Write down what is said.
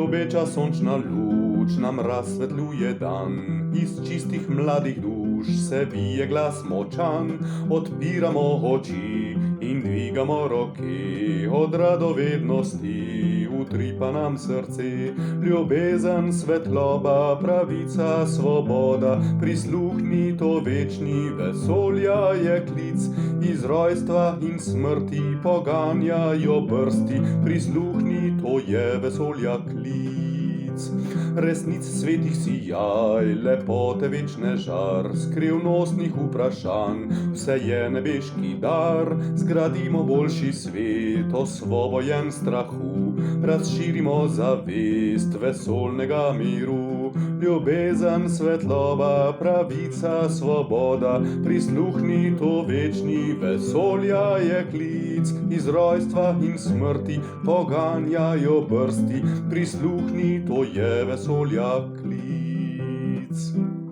Ljubeča sončna luč nam razsvetljuje dan, iz čistih mladih duš se vije glas močan. Odpiramo oči in dvigamo roke, od radovednosti utripa nam srce. Ljubezen, svetloba, pravica, svoboda, prisluhni, to večni vesolja je klic. Iz rojstva in smrti poganjajo brsti, prisluhni, to je vesolja klic. Resnic svetih sijaj, lepote večne žar, skrivnostnih vprašanj, vse je nebeški dar. Zgradimo boljši svet, osvobojen strahu, razširimo zavest vesolnega miru. Ljubezen, svetloba, pravica, svoboda, prisluhni, to večni vesolja je klic. Iz rojstva in smrti poganjajo brsti, prisluhni, to je vesolja klic.